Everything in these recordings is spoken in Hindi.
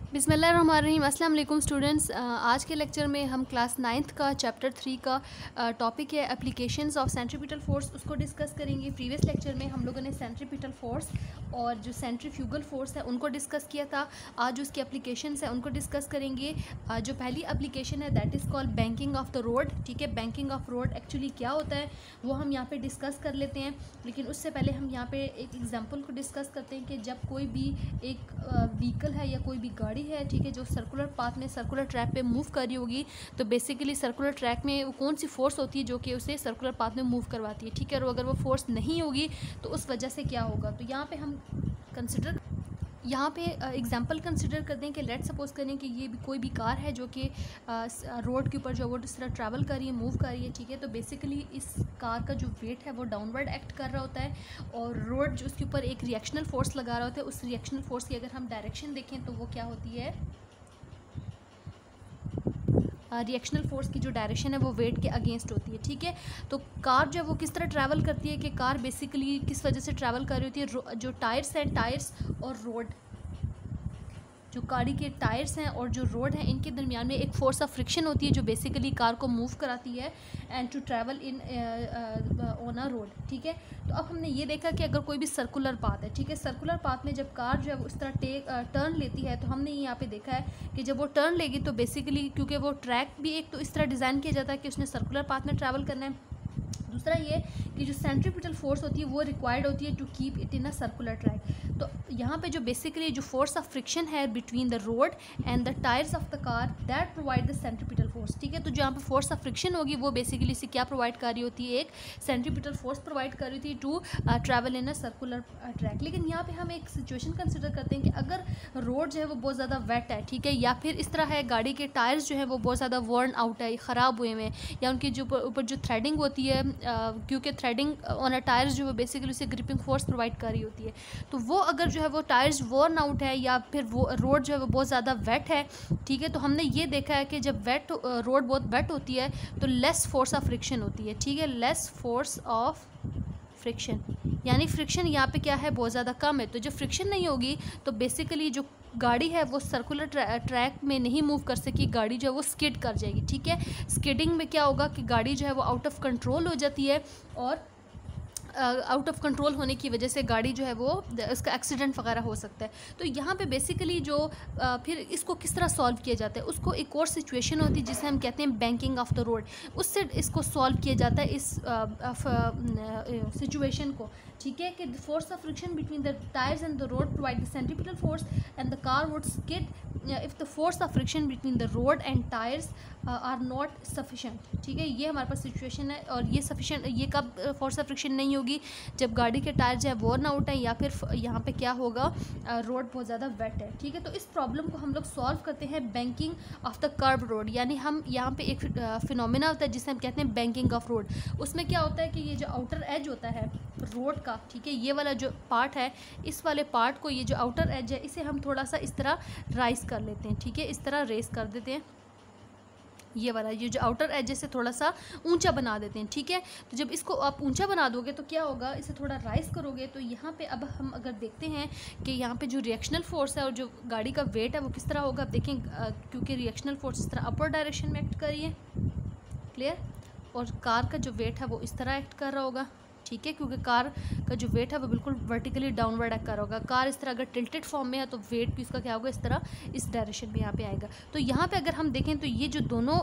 बिस्मिल्लाहिर्रहमानिर्रहीम। अस्सलाम वालेकुम स्टूडेंट्स। आज के लेक्चर में हम क्लास 9th का चैप्टर 3 का टॉपिक है एप्लीकेशंस ऑफ सेंट्रीपिटल फोर्स, उसको डिस्कस करेंगे। प्रीवियस लेक्चर में हम लोगों ने सेंट्रीपिटल फोर्स और जो सेंट्रीफ्यूगल फोर्स है उनको डिस्कस किया था। आज उसकी एप्लीकेशंस है उनको डिस्कस करेंगे। जो पहली एप्लीकेशन है that is called banking of the road. ठीक है, बैंकिंग ऑफ रोड एक्चुअली क्या होता है वो हम यहाँ पे डिस्कस कर लेते हैं, लेकिन उससे पहले हम यहाँ पे एक एग्जांपल को डिस्कस करते हैं कि जब कोई भी एक व्हीकल है या कोई भी गाड़ी है, ठीक है, जो सर्कुलर पाथ में सर्कुलर ट्रैक पे मूव कर रही होगी, तो बेसिकली सर्कुलर ट्रैक में वो कौन सी फोर्स होती है जो कि उसे सर्कुलर पाथ में मूव करवाती है। ठीक है, और अगर वो फोर्स नहीं होगी तो उस वजह से क्या होगा। तो यहाँ पे हम एग्जांपल कंसिडर करते हैं कि लेट सपोज करें कि ये भी कोई भी कार है जो कि रोड के ऊपर जो वो इस तरह ट्रैवल कर रही है, मूव कर रही है। ठीक है, तो बेसिकली इस कार का जो वेट है वो डाउनवर्ड एक्ट कर रहा होता है और रोड जो उसके ऊपर एक रिएक्शनल फोर्स लगा रहा होता है। उस रिएक्शनल फोर्स की अगर हम डायरेक्शन देखें तो वो क्या होती है, रिएक्शनल फोर्स की जो डायरेक्शन है वो वेट के अगेंस्ट होती है। ठीक है, तो कार जो है वो किस तरह ट्रैवल करती है कि कार बेसिकली किस वजह से ट्रैवल कर रही होती है, जो टायर्स हैं, टायर्स और रोड, जो गाड़ी के टायर्स हैं और जो रोड है, इनके दरमियान में एक फोर्स ऑफ फ्रिक्शन होती है जो बेसिकली कार को मूव कराती है and to travel in on a road. ठीक है, तो अब हमने ये देखा कि अगर कोई भी सर्कुलर पाथ है, ठीक है, सर्कुलर पाथ में जब कार जो है वो इस तरह टर्न लेती है, तो हमने यहाँ पे देखा है कि जब वो टर्न लेगी तो बेसिकली क्योंकि वो ट्रैक भी एक तो इस तरह डिज़ाइन किया जाता है कि उसने सर्कुलर पाथ में ट्रैवल करना है, दूसरा ये कि जो सेंट्रीपिटल फोर्स होती है वो रिक्वायर्ड होती है to keep it in a circular track. तो यहाँ पे जो बेसिकली जो फोर्स ऑफ फ्रिक्शन है between the road and the tyres of the car that provide the centripetal force. ठीक है, तो जो यहाँ पे फोर्स ऑफ फ्रिक्शन होगी वो बेसिकली इसे क्या प्रोवाइड कर रही होती है, एक सेंट्रीपिटल फोर्स प्रोवाइड कर रही होती है to travel in a circular track. लेकिन यहाँ पे हम एक सिचुएशन कंसिडर करते हैं कि अगर रोड जो है वो बहुत ज़्यादा वेट है, ठीक है, या फिर इस तरह है गाड़ी के टायर्स जो है वो बहुत ज़्यादा वर्न आउट है, ख़राब हुए हैं, या उनकी जो ऊपर जो थ्रेडिंग होती है, क्योंकि थ्रेडिंग ऑन अ टायर्स जो है बेसिकली उसे ग्रिपिंग फोर्स प्रोवाइड कर रही होती है, तो वो अगर जो है वो टायर्स वर्न आउट है या फिर वो रोड जो है वो बहुत ज़्यादा वेट है, ठीक है, तो हमने ये देखा है कि जब रोड बहुत वेट होती है तो लेस फोर्स ऑफ फ्रिक्शन होती है। ठीक है, लेस फोर्स ऑफ फ्रिक्शन यानी फ्रिक्शन यहाँ पे क्या है, बहुत ज़्यादा कम है। तो जब फ्रिक्शन नहीं होगी तो बेसिकली जो गाड़ी है वो सर्कुलर ट्रैक में नहीं मूव कर सकी, गाड़ी जो है वो स्किड कर जाएगी। ठीक है, स्किडिंग में क्या होगा कि गाड़ी जो है वो आउट ऑफ कंट्रोल हो जाती है और आउट ऑफ कंट्रोल होने की वजह से गाड़ी जो है वो उसका एक्सीडेंट वगैरह हो सकता है। तो यहाँ पे बेसिकली जो फिर इसको किस तरह सॉल्व किया जाता है, उसको एक और सिचुएशन होती है जिसे हम कहते हैं बैंकिंग ऑफ द रोड, उससे इसको सॉल्व किया जाता है इस सिचुएशन को। ठीक है, कि the force of friction between the tyres and the road provide the centripetal force and the car would skid if the force of friction between the road and tyres are not sufficient. ठीक है, ये हमारे पास सिचुएशन है और ये सफिशेंट, ये कब फोर्स ऑफ फ्रिक्शन नहीं होगी, जब गाड़ी के टायर जो है वर्न आउट है या फिर यहाँ पे क्या होगा, रोड बहुत ज़्यादा वेट है। ठीक है, तो इस प्रॉब्लम को हम लोग सॉल्व करते हैं banking of the curve road, यानी हम यहाँ पे एक फिनोमिना होता है जिसे हम कहते हैं बैंकिंग ऑफ रोड। उसमें क्या होता है कि ये जो आउटर एज होता है रोड का, ठीक है, ये वाला जो पार्ट है, इस वाले पार्ट को, ये जो आउटर एज है, इसे हम थोड़ा सा इस तरह राइज कर लेते हैं। ठीक है, इस तरह रेस कर देते हैं, ये वाला ये जो आउटर एज से थोड़ा सा ऊंचा बना देते हैं। ठीक है, तो जब इसको आप ऊंचा बना दोगे तो क्या होगा, इसे थोड़ा राइज करोगे तो यहाँ पे अब हम अगर देखते हैं कि यहाँ पे जो रिएक्शनल फोर्स है और जो गाड़ी का वेट है वो किस तरह होगा। आप देखें, क्योंकि रिएक्शनल फोर्स इस तरह अपर डायरेक्शन में एक्ट कर रही है, क्लियर, और कार का जो वेट है वो इस तरह एक्ट कर रहा होगा। ठीक है, क्योंकि कार का जो वेट है वो बिल्कुल वर्टिकली डाउनवर्ड एक्ट कर रहा होगा। कार इस तरह अगर टिल्टेड फॉर्म में है तो वेट भी इसका क्या होगा, इस तरह इस डायरेक्शन में यहाँ पे आएगा। तो यहाँ पे अगर हम देखें तो ये जो दोनों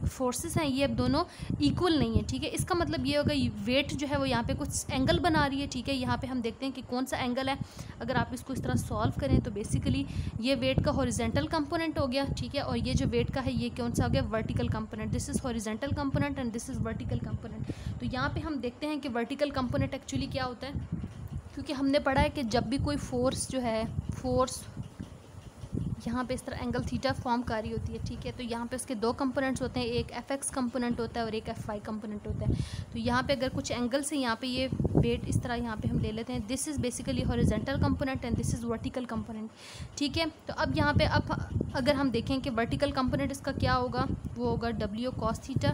फोर्सेस हैं ये अब दोनों इक्वल नहीं है। ठीक है, इसका मतलब ये होगा वेट जो है वो यहाँ पे कुछ एंगल बना रही है। ठीक है, यहाँ पे हम देखते हैं कि कौन सा एंगल है। अगर आप इसको इस तरह सॉल्व करें तो बेसिकली ये वेट का हॉरिजेंटल कंपोनेंट हो गया। ठीक है, और ये जो वेट का है ये कौन सा हो गया, vertical component. This is horizontal component and this is vertical component. तो यहाँ पे हम देखते हैं कि वर्टिकल कंपोनेंट एक्चुअली क्या होता है, क्योंकि हमने पढ़ा है कि जब भी कोई फोर्स जो है, फोर्स यहाँ पे इस तरह एंगल थीटा फॉर्म कर रही होती है। ठीक है, तो यहाँ पे उसके दो कंपोनेंट्स होते हैं, एक एफ एक्स कंपोनेंट होता है और एक एफ वाई कंपोनेंट होता है। तो यहाँ पे अगर कुछ एंगल से यहाँ पे ये वेट इस तरह यहाँ पे हम ले लेते हैं, this is basically horizontal component and this is vertical component. ठीक है, तो अब यहाँ पे अब अगर हम देखें कि वर्टिकल कंपोनेंट इसका क्या होगा, वो होगा डब्ल्यू कॉस थीटा।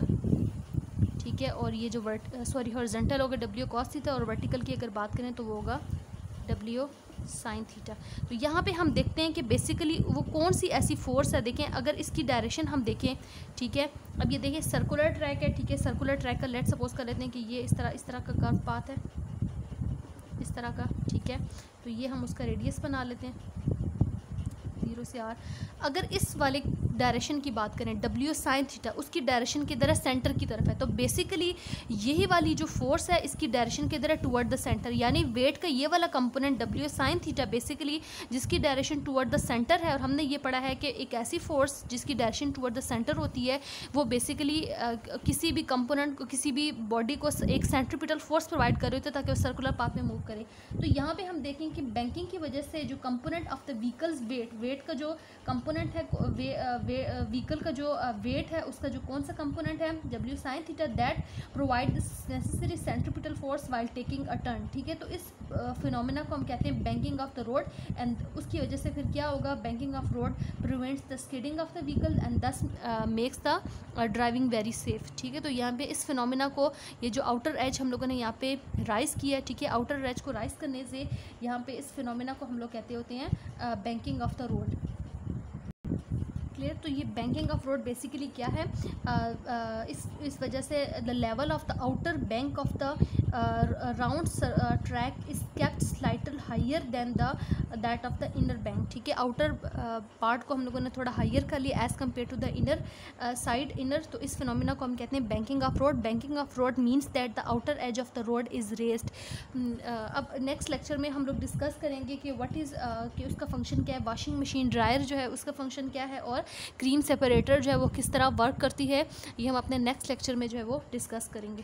ठीक है, और ये जो हॉरिजेंटल होगा डब्ल्यू कॉस थीटा, और वर्टिकल की अगर बात करें तो वो होगा डब्ल्यू साइन थीटा। तो यहाँ पे हम देखते हैं कि बेसिकली वो कौन सी ऐसी फोर्स है। देखें अगर इसकी डायरेक्शन हम देखें, ठीक है, अब ये देखिए सर्कुलर ट्रैक है, ठीक है, सर्कुलर ट्रैक का लेट सपोज कर लेते हैं कि ये इस तरह का कर्व पाथ है, इस तरह का, ठीक है। तो ये हम उसका रेडियस बना लेते हैं 0 से r। अगर इस वाले डायरेक्शन की बात करें W साइन थीटा, उसकी डायरेक्शन किधर है, सेंटर की तरफ है। तो बेसिकली यही वाली जो फोर्स है इसकी डायरेक्शन किधर है, टुवर्ड द सेंटर। यानी वेट का ये वाला component W sine theta basically जिसकी डायरेक्शन टुवर्ड द सेंटर है, और हमने ये पढ़ा है कि एक ऐसी फोर्स जिसकी डायरेक्शन टुवर्ड द सेंटर होती है वो बेसिकली किसी भी कंपोनेंट को, किसी भी बॉडी को एक सेंट्रीपिटल फोर्स प्रोवाइड कर रही होती है ताकि वो सर्कुलर पाथ में मूव करे। तो यहाँ पे हम देखें कि बैंकिंग की वजह से जो component of the vehicle's weight का जो कंपोनेंट है, व्हीकल का जो वेट है उसका जो कौन सा कंपोनेंट है, W sine theta, that provide necessary centripetal force while taking a turn, ठीक है। तो इस फिनोमेना को हम कहते हैं banking of the road, and उसकी वजह से फिर क्या होगा, banking of road prevents the skidding of the vehicle and thus makes the driving very safe, ठीक है। तो यहाँ पे इस फिनोमेना को, ये जो आउटर एज हम लोगों ने यहाँ पे राइज किया है, ठीक है, आउटर एज को राइज करने से यहाँ पे इस फिनोमेना को हम लोग कहते होते हैं banking of the road. Clear. तो ये बैंकिंग ऑफ रोड बेसिकली क्या है, इस वजह से the level of the outer bank of the round track is kept slightly higher than that of the inner bank, ठीक है। आउटर पार्ट को हम लोगों ने थोड़ा हायर कर लिया as compared to the inner side inner. तो इस फिनोमिना को हम कहते हैं banking of road. Banking of road means that the outer edge of the road is raised. अब नेक्स्ट लेक्चर में हम लोग डिस्कस करेंगे कि व्हाट इज़ कि उसका फंक्शन क्या है, वॉशिंग मशीन ड्रायर जो है उसका फंक्शन क्या है, और क्रीम सेपरेटर जो है वो किस तरह वर्क करती है, ये हम अपने नेक्स्ट लेक्चर में जो है वो डिस्कस करेंगे।